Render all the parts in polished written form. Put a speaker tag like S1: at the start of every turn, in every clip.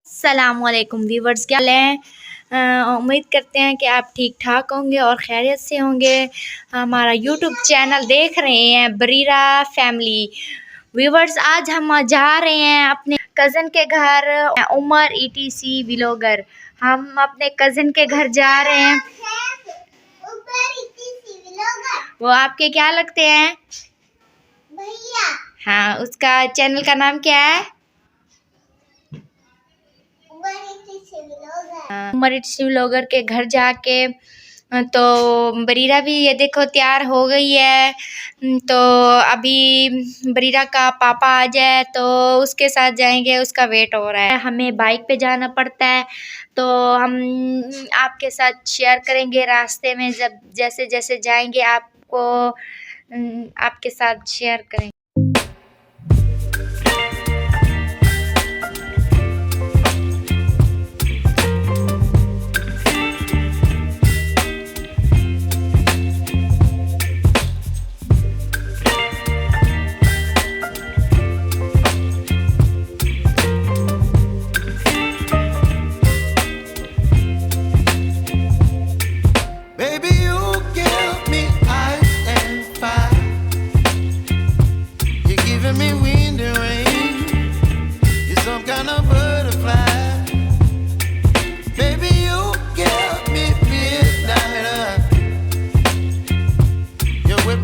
S1: अस्सलामुअलैकुम व्यूवर्स, क्या हाल हैं? उम्मीद करते हैं कि आप ठीक ठाक होंगे और खैरियत से होंगे। हमारा यूट्यूब चैनल देख रहे हैं बरीरा फैमिली व्यूवर्स। आज हम जा रहे हैं अपने कज़न के घर, उमर ETC व्लॉगर। हम अपने कज़न के घर जा रहे हैं। वो आपके क्या लगते हैं? भैया। हाँ, उसका चैनल का नाम क्या है? उमर ETC व्लॉगर के घर जाके तो बरीरा भी ये देखो तैयार हो गई है। तो अभी बरीरा का पापा आ जाए तो उसके साथ जाएंगे, उसका वेट हो रहा है। हमें बाइक पे जाना पड़ता है तो हम आपके साथ शेयर करेंगे रास्ते में, जब जैसे जैसे जाएंगे आपको आपके साथ शेयर करेंगे।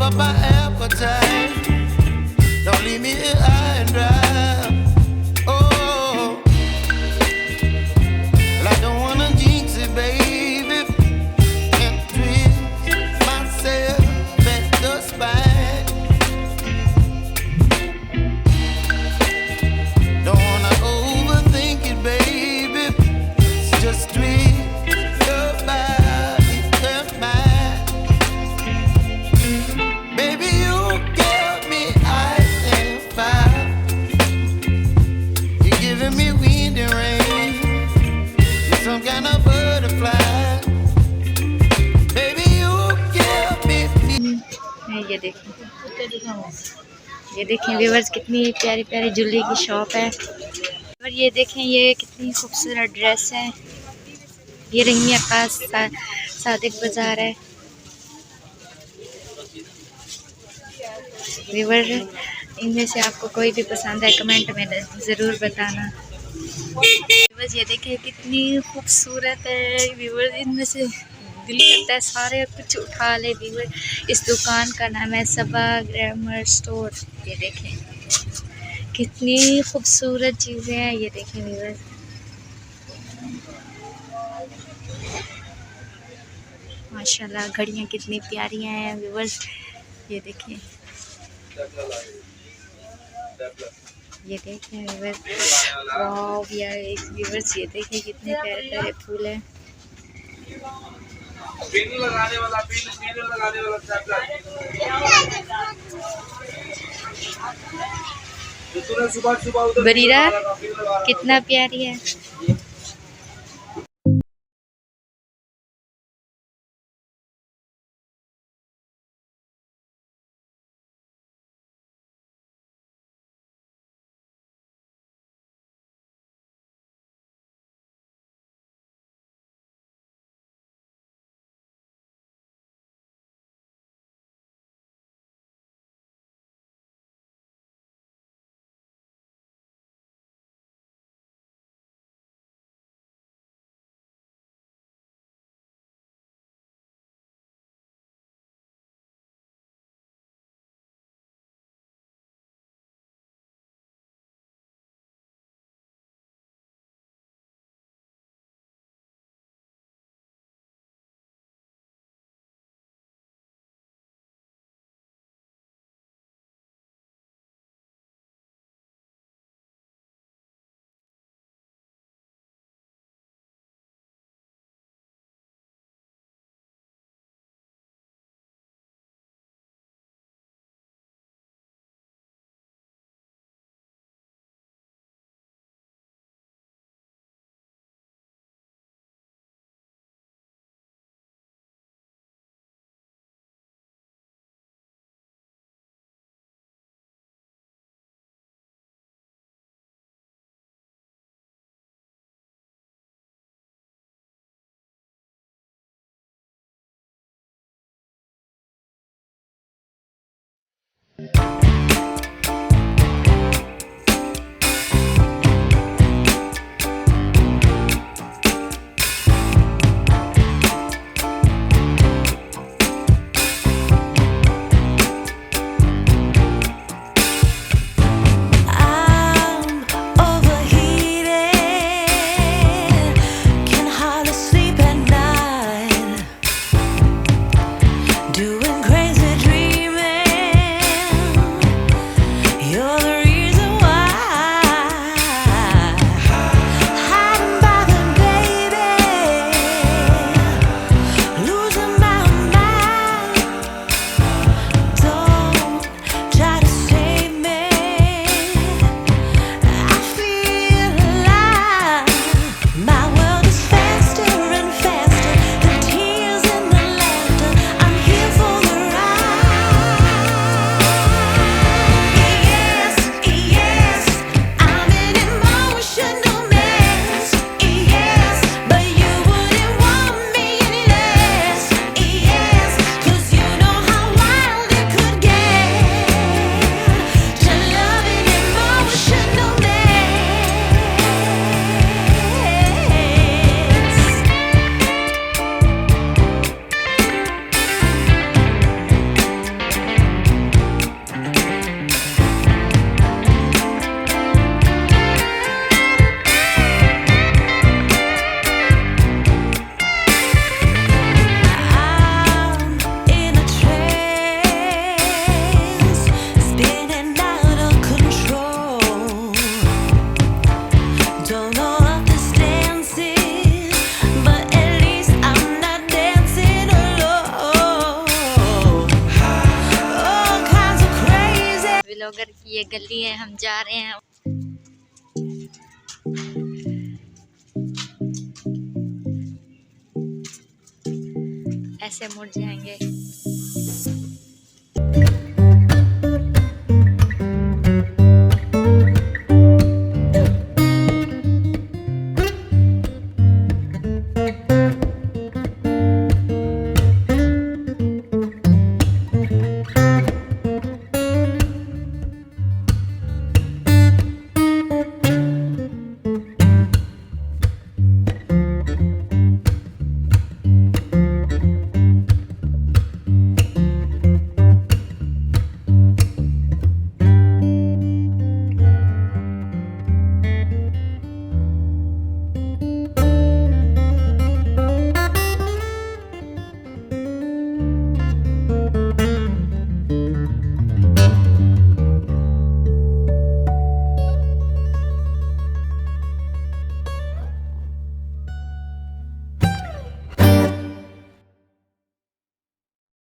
S2: Up my appetite. Don't leave me here high and dry. Oh, well, I don't wanna jinx it, baby, and twist myself at the spine. Don't wanna overthink it, baby. It's just twist your body and mine. Baby, you give me ice and fire. You're giving me wind and rain. You're some kind of butterfly. Baby, you give me.
S1: ये देखें viewers, कितनी प्यारी प्यारी jewellery की shop है। और ये देखें, ये कितनी खूबसूरत ड्रेस है। ये रही मेरे पास सादिक बाजार है। व्यूवर, इनमें से आपको कोई भी पसंद है कमेंट में ज़रूर बताना। व्यूवर्स, ये देखें कितनी खूबसूरत है। व्यूवर, इनमें से दिल करता है सारे कुछ उठा ले। व्यूवर, इस दुकान का नाम है सबा ग्रामर स्टोर। ये देखें कितनी खूबसूरत चीज़ें हैं। ये देखें व्यूवर, माशाल्लाह घड़ियाँ कितनी प्यारी हैं व्यूवर्स। ये देखें, ये देखें व्यूवर्स, वाव यार व्यूवर्स, ये देखें कितने प्यारे प्यारे फूल हैं। बरीरा कितना प्यारी है। ये गली है, हम जा रहे हैं। ऐसे मुड़ जाएंगे।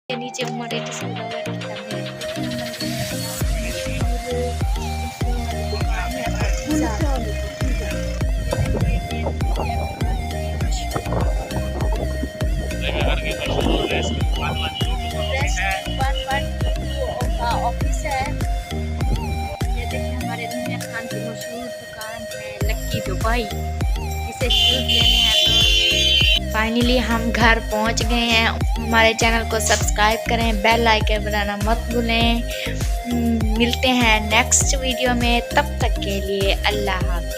S1: नीचे मोनेटाइजेशन वगैरह करने ऑफिस है। ये देखिए हमारे दुनिया खान की मशहूर दुकान है लक्की दुबई, इसे शूट लेने हैं। तो फाइनली हम घर पहुंच गए हैं। हमारे चैनल को सब्सक्राइब करें, बेल आइकन बनाना मत भूलें। मिलते हैं नेक्स्ट वीडियो में, तब तक के लिए अल्लाह हाफ़िज़।